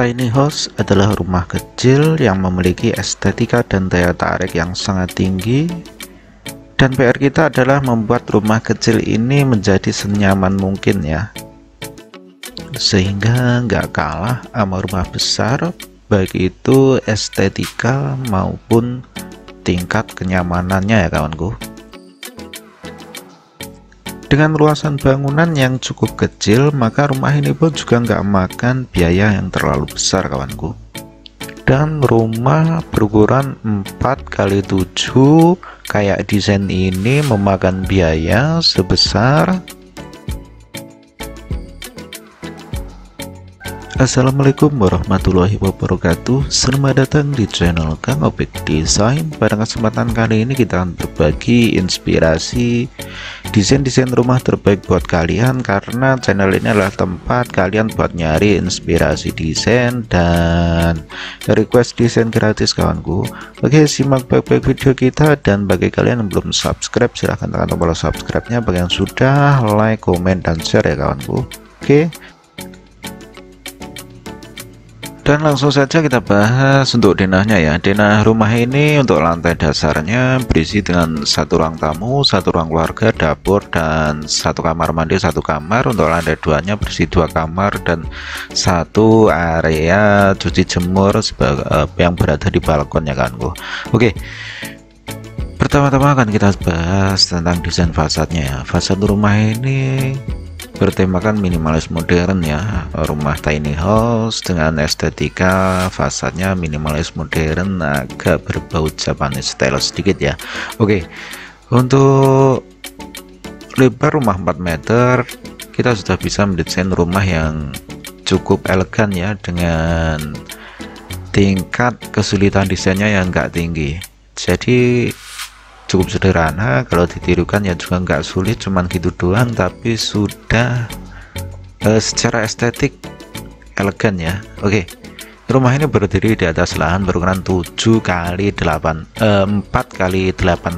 Tiny house adalah rumah kecil yang memiliki estetika dan daya tarik yang sangat tinggi, dan PR kita adalah membuat rumah kecil ini menjadi senyaman mungkin ya, sehingga nggak kalah sama rumah besar, baik itu estetika maupun tingkat kenyamanannya ya kawanku. Dengan luasan bangunan yang cukup kecil, maka rumah ini pun juga nggak makan biaya yang terlalu besar kawanku. Dan rumah berukuran 4x7 kayak desain ini memakan biaya sebesar. Assalamualaikum warahmatullahi wabarakatuh. Selamat datang di channel Kang Opik Desain. Pada kesempatan kali ini kita akan berbagi inspirasi desain-desain rumah terbaik buat kalian, karena channel ini adalah tempat kalian buat nyari inspirasi desain dan request desain gratis kawanku. Oke, simak baik-baik video kita, dan bagi kalian yang belum subscribe silahkan tekan tombol subscribe-nya. Bagi yang sudah, like, komen, dan share ya kawanku. Oke, dan langsung saja kita bahas untuk denahnya ya. Denah rumah ini untuk lantai dasarnya berisi dengan satu ruang tamu, satu ruang keluarga, dapur, dan satu kamar mandi, satu kamar. Untuk lantai duanya berisi 2 kamar dan satu area cuci jemur yang berada di balkon ya kan. Oke, pertama-tama akan kita bahas tentang desain fasadnya ya. Fasad rumah ini bertemakan minimalis modern ya, rumah tiny house dengan estetika fasadnya minimalis modern, agak berbau Japanese style sedikit ya. Oke, untuk lebar rumah 4 meter kita sudah bisa mendesain rumah yang cukup elegan ya, dengan tingkat kesulitan desainnya yang enggak tinggi, jadi cukup sederhana. Kalau ditirukan ya juga nggak sulit, cuman gitu doang, tapi sudah secara estetik elegan ya. Oke, rumah ini berdiri di atas lahan berukuran 4x8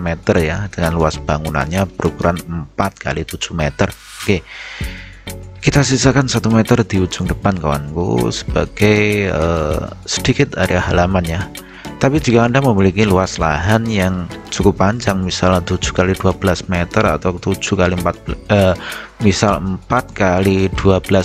meter ya, dengan luas bangunannya berukuran 4x7 meter. Oke, kita sisakan 1 meter di ujung depan kawanku sebagai sedikit area halaman ya. Tapi jika Anda memiliki luas lahan yang cukup panjang, misalnya 7x12 meter atau 4x12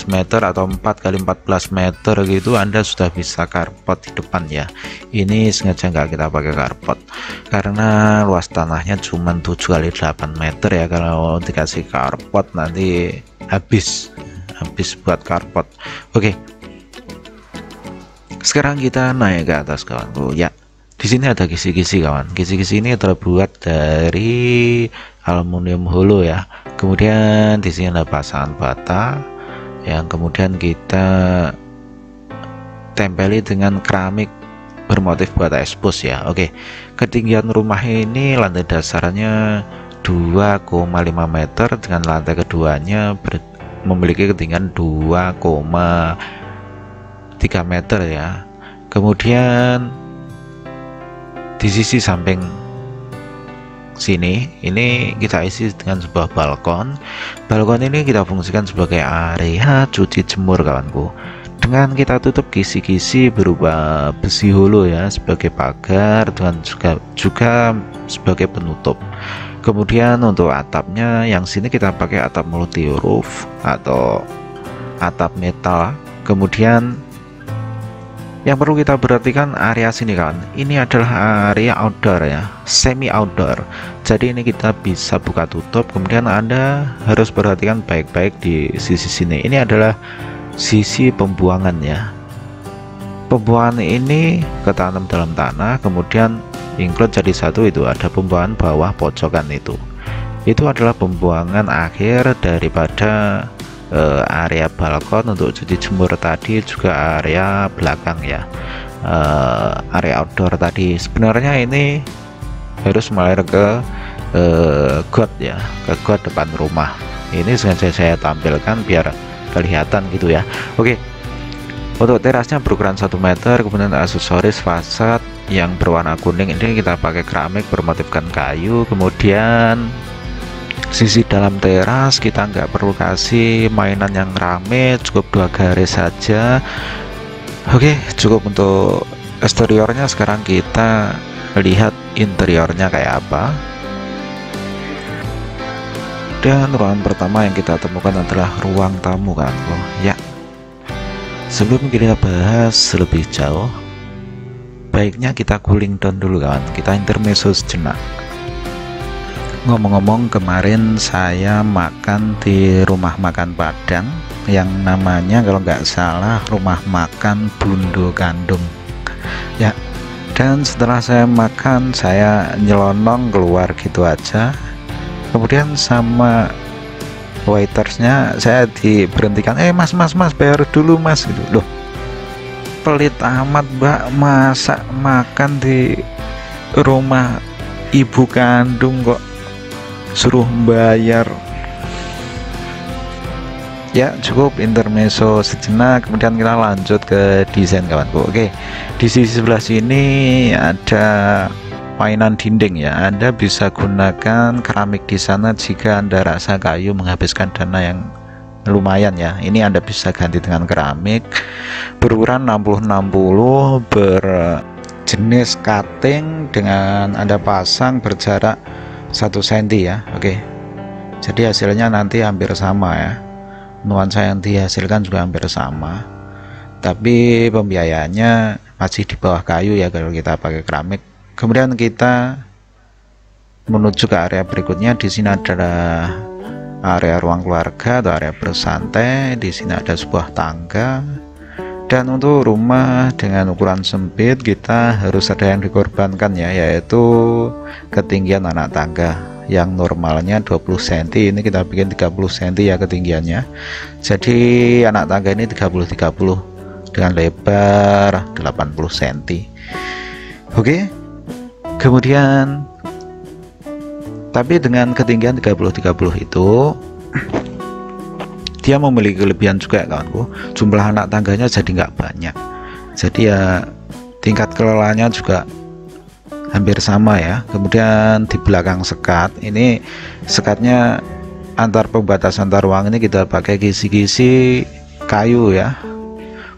meter atau 4x14 meter gitu, Anda sudah bisa carport di depan ya. Ini sengaja nggak kita pakai carport karena luas tanahnya cuma 7x8 meter ya. Kalau dikasih carport nanti habis buat carport. Oke, sekarang kita naik ke atas kawanku ya. Di sini ada kisi-kisi kawan. Kisi-kisi ini terbuat dari aluminium hollow ya. Kemudian di sini ada pasangan bata yang kemudian kita tempeli dengan keramik bermotif bata expose ya. Oke, ketinggian rumah ini lantai dasarnya 2,5 meter dengan lantai keduanya memiliki ketinggian 2,3 meter ya. Kemudian di sisi samping sini ini kita isi dengan sebuah balkon. Balkon ini kita fungsikan sebagai area cuci jemur kawanku, dengan kita tutup kisi-kisi berupa besi hollow ya sebagai pagar, dan juga sebagai penutup. Kemudian untuk atapnya yang sini kita pakai atap multi roof atau atap metal. Kemudian yang perlu kita perhatikan area sini kan, ini adalah area outdoor ya, semi outdoor. Jadi ini kita bisa buka tutup. Kemudian Anda harus perhatikan baik-baik di sisi sini. Ini adalah sisi pembuangan ya. Pembuangan ini ketanam dalam tanah, kemudian include jadi satu, itu ada pembuangan bawah pojokan itu adalah pembuangan akhir daripada area balkon untuk cuci jemur tadi, juga area belakang ya, area outdoor tadi. Sebenarnya ini harus mengalir ke got ya, ke got depan rumah. Ini sengaja saya tampilkan biar kelihatan gitu ya. Oke, untuk terasnya berukuran 1 meter. Kemudian aksesoris fasad yang berwarna kuning ini kita pakai keramik bermotifkan kayu. Kemudian sisi dalam teras kita nggak perlu kasih mainan yang rame, cukup 2 garis saja. Oke, cukup untuk eksteriornya. Sekarang kita lihat interiornya kayak apa. Dan ruangan pertama yang kita temukan adalah ruang tamu kan ya. Sebelum kita bahas lebih jauh, baiknya kita cooling down dulu kawan, kita intermezzo sejenak. Ngomong-ngomong, kemarin saya makan di rumah makan Padang yang namanya kalau nggak salah rumah makan Bundo Kandung ya. Dan setelah saya makan, saya nyelonong keluar gitu aja, kemudian sama waitersnya saya diberhentikan, mas bayar dulu mas gitu. Loh, pelit amat mbak, masa makan di rumah ibu kandung kok suruh bayar. Ya, cukup intermezzo sejenak, kemudian kita lanjut ke desain kawanku. Oke, di sisi sebelah sini ada mainan dinding ya. Anda bisa gunakan keramik di sana jika Anda rasa kayu menghabiskan dana yang lumayan ya. Ini Anda bisa ganti dengan keramik berukuran 60-60 berjenis cutting dengan Anda pasang berjarak 1 cm ya. Oke, jadi hasilnya nanti hampir sama ya. Nuansa yang dihasilkan juga hampir sama, tapi pembiayaannya masih di bawah kayu ya kalau kita pakai keramik. Kemudian kita menuju ke area berikutnya. Di sini adalah area ruang keluarga atau area bersantai. Di sini ada sebuah tangga, dan untuk rumah dengan ukuran sempit kita harus ada yang dikorbankan ya, yaitu ketinggian anak tangga yang normalnya 20 cm, ini kita bikin 30 cm ya ketinggiannya. Jadi anak tangga ini 30-30 dengan lebar 80 cm. Oke, kemudian tapi dengan ketinggian 30-30 itu dia memiliki kelebihan juga kawanku, jumlah anak tangganya jadi nggak banyak, jadi ya tingkat kelelahannya juga hampir sama ya. Kemudian di belakang sekat ini, sekatnya antar pembatas antar ruang ini kita pakai kisi-kisi kayu ya,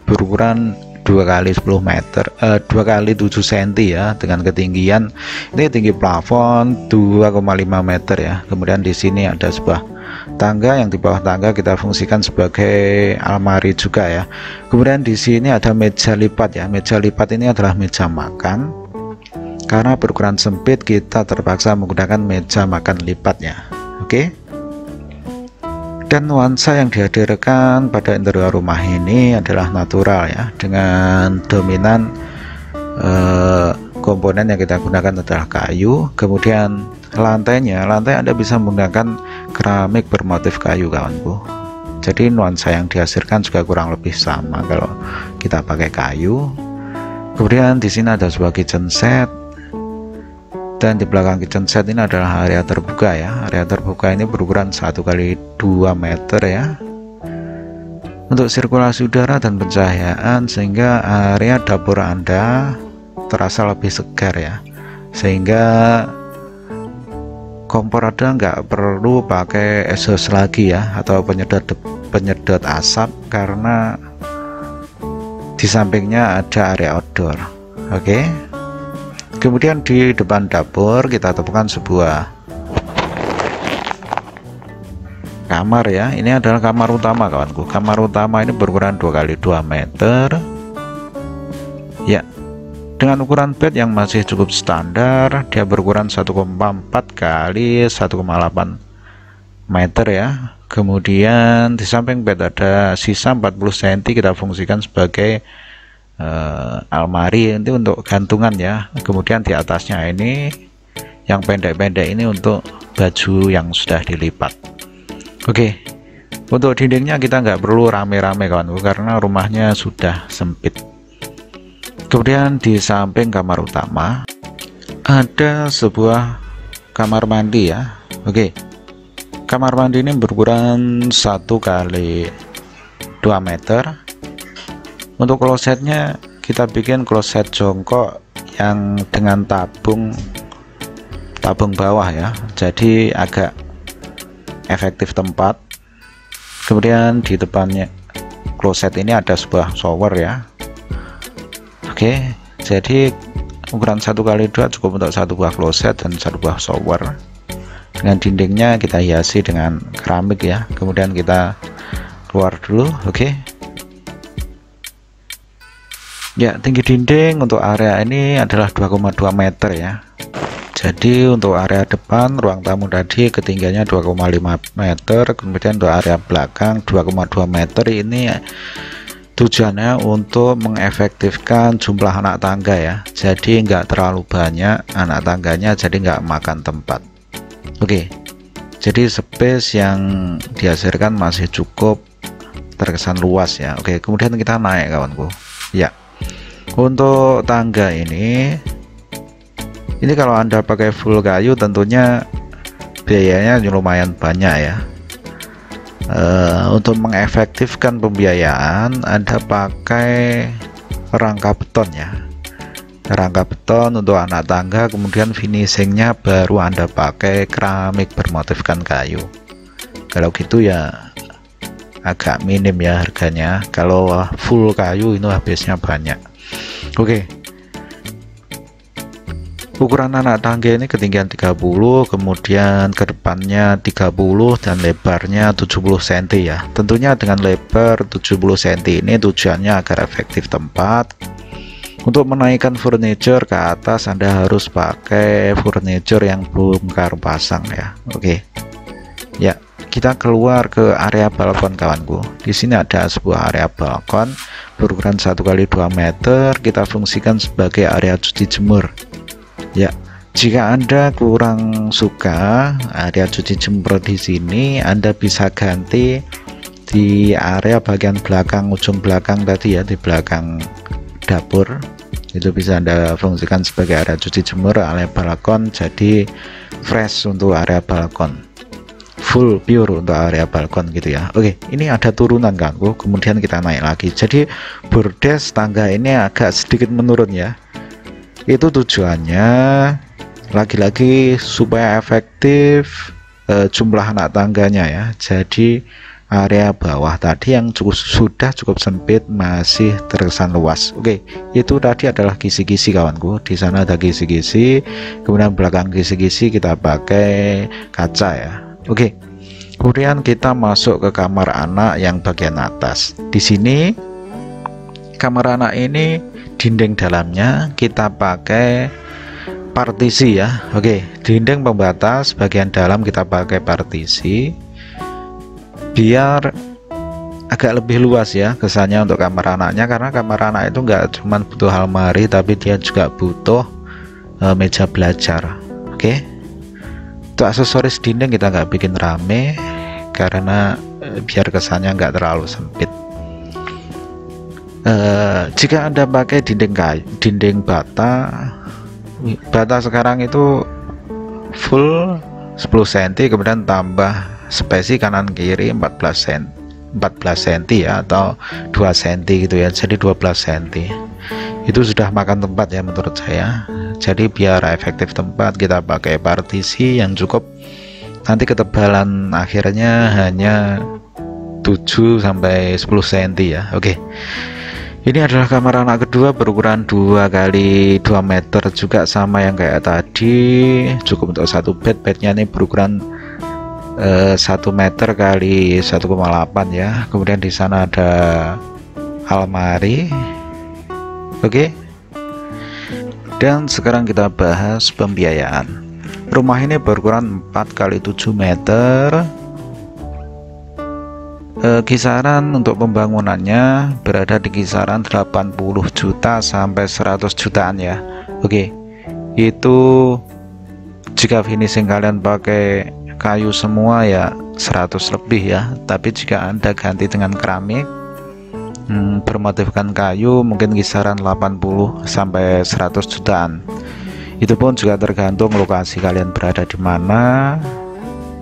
berukuran 2x10 meter 2x7 cm ya, dengan ketinggian ini tinggi plafon 2,5 meter ya. Kemudian di sini ada sebuah tangga, yang di bawah tangga kita fungsikan sebagai almari juga ya. Kemudian di sini ada meja lipat ya. Meja lipat ini adalah meja makan. Karena berukuran sempit, kita terpaksa menggunakan meja makan lipatnya. Oke. Dan nuansa yang dihadirkan pada interior rumah ini adalah natural ya, dengan dominan komponen yang kita gunakan adalah kayu. Kemudian lantai Anda bisa menggunakan keramik bermotif kayu kawanku. Jadi nuansa yang dihasilkan juga kurang lebih sama kalau kita pakai kayu. Kemudian di sini ada sebuah kitchen set. Dan di belakang kitchen set ini adalah area terbuka ya. Area terbuka ini berukuran 1x2 meter ya, untuk sirkulasi udara dan pencahayaan, sehingga area dapur Anda terasa lebih segar ya, sehingga kompor Anda nggak perlu pakai exhaust lagi ya, atau penyedot asap, karena di sampingnya ada area outdoor. Oke. Kemudian di depan dapur kita temukan sebuah kamar ya. Ini adalah kamar utama kawanku. Kamar utama ini berukuran 2x2 meter ya, dengan ukuran bed yang masih cukup standar. Dia berukuran 1,4 x 1,8 meter ya. Kemudian di samping bed ada sisa 40 cm, kita fungsikan sebagai almari ini untuk gantungan ya. Kemudian di atasnya ini yang pendek-pendek ini untuk baju yang sudah dilipat. Oke, untuk dindingnya kita nggak perlu rame-rame kawan, karena rumahnya sudah sempit. Kemudian di samping kamar utama ada sebuah kamar mandi ya. Oke, kamar mandi ini berukuran 1x2 meter. Untuk klosetnya kita bikin kloset jongkok yang dengan tabung bawah ya, jadi agak efektif tempat. Kemudian di depannya kloset ini ada sebuah shower ya. Oke, jadi ukuran 1x2 cukup untuk satu buah kloset dan satu buah shower. Dengan dindingnya kita hiasi dengan keramik ya, kemudian kita keluar dulu. Oke ya, tinggi dinding untuk area ini adalah 2,2 meter ya. Jadi untuk area depan ruang tamu tadi ketinggiannya 2,5 meter, kemudian untuk area belakang 2,2 meter. Ini tujuannya untuk mengefektifkan jumlah anak tangga ya, jadi nggak terlalu banyak anak tangganya, jadi nggak makan tempat. Oke, jadi space yang dihasilkan masih cukup terkesan luas ya. Oke, kemudian kita naik kawanku ya. Untuk tangga ini kalau Anda pakai full kayu tentunya biayanya lumayan banyak ya. Untuk mengefektifkan pembiayaan Anda pakai rangka beton ya, rangka beton untuk anak tangga, kemudian finishingnya baru Anda pakai keramik bermotifkan kayu. Kalau gitu ya agak minim ya harganya, kalau full kayu itu habisnya banyak. Oke, ukuran anak tangga ini ketinggian 30, kemudian ke depannya 30 dan lebarnya 70 cm ya. Tentunya dengan lebar 70 cm ini tujuannya agar efektif tempat. Untuk menaikkan furniture ke atas Anda harus pakai furniture yang bongkar pasang ya. Oke ya, kita keluar ke area balkon kawanku. Di sini ada sebuah area balkon berukuran 1x2 meter, kita fungsikan sebagai area cuci jemur ya. Jika Anda kurang suka area cuci jemur di sini, Anda bisa ganti di area bagian belakang, ujung belakang tadi ya, di belakang dapur. Itu bisa Anda fungsikan sebagai area cuci jemur, area balkon, jadi fresh untuk area balkon, full pure untuk area balkon gitu ya. Oke, ini ada turunan kan, kemudian kita naik lagi. Jadi bordes tangga ini agak sedikit menurun ya. Itu tujuannya lagi-lagi supaya efektif jumlah anak tangganya ya. Jadi area bawah tadi yang sudah cukup sempit masih terkesan luas. Oke, itu tadi adalah kisi-kisi kawanku. Di sana ada kisi-kisi, kemudian belakang kisi-kisi kita pakai kaca ya. Oke, kemudian kita masuk ke kamar anak yang bagian atas. Di sini kamar anak ini dinding dalamnya kita pakai partisi ya. Oke, dinding pembatas bagian dalam kita pakai partisi biar agak lebih luas ya kesannya untuk kamar anaknya, karena kamar anak itu nggak cuma butuh almari tapi dia juga butuh meja belajar. Oke, untuk aksesoris dinding kita nggak bikin rame karena biar kesannya nggak terlalu sempit. Jika Anda pakai dinding kayu, dinding bata sekarang itu full 10 cm, kemudian tambah spesi kanan kiri 14 cm ya, atau 2 cm gitu ya, jadi 12 cm. Itu sudah makan tempat ya menurut saya. Jadi biar efektif tempat kita pakai partisi yang cukup, nanti ketebalan akhirnya hanya 7 sampai 10 cm ya. Oke, ini adalah kamar anak kedua berukuran 2x2 meter, juga sama yang kayak tadi, cukup untuk satu bed. Bednya ini berukuran 1 meter kali 1,8 ya. Kemudian di sana ada almari. Oke, dan sekarang kita bahas pembiayaan. Rumah ini berukuran 4x7 meter. Kisaran untuk pembangunannya berada di kisaran 80 juta sampai 100 jutaan ya. Oke, itu jika finishing kalian pakai kayu semua ya 100 lebih ya. Tapi jika Anda ganti dengan keramik bermotifkan kayu, mungkin kisaran 80 sampai 100 jutaan. Itu pun juga tergantung lokasi kalian berada di mana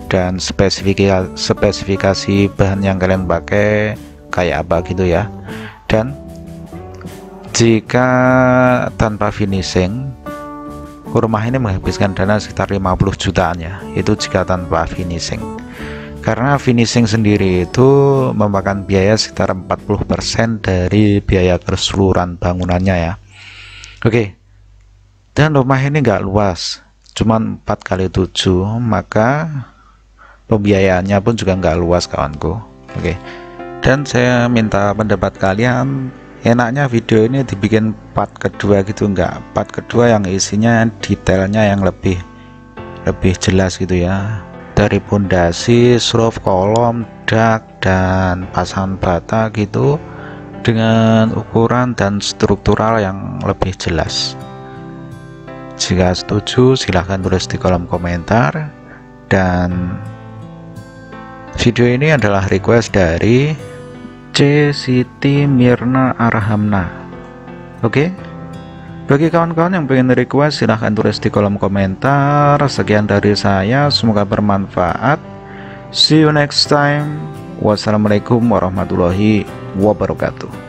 dan spesifikasi bahan yang kalian pakai kayak apa gitu ya. Dan jika tanpa finishing, rumah ini menghabiskan dana sekitar 50 jutaan ya, itu jika tanpa finishing. Karena finishing sendiri itu memakan biaya sekitar 40% dari biaya keseluruhan bangunannya ya. Oke, dan rumah ini nggak luas, cuman 4x7, maka pembiayaannya pun juga nggak luas kawanku. Oke, dan saya minta pendapat kalian, enaknya video ini dibikin part kedua gitu, nggak part kedua yang isinya detailnya yang lebih jelas gitu ya, dari pondasi, roof, kolom, dak, dan pasangan bata gitu, dengan ukuran dan struktural yang lebih jelas. Jika setuju silahkan tulis di kolom komentar. Dan video ini adalah request dari C. Siti Mirna Arhamna. Oke, bagi kawan-kawan yang pengen request silahkan tulis di kolom komentar. Sekian dari saya, semoga bermanfaat. See you next time. Wassalamualaikum warahmatullahi wabarakatuh.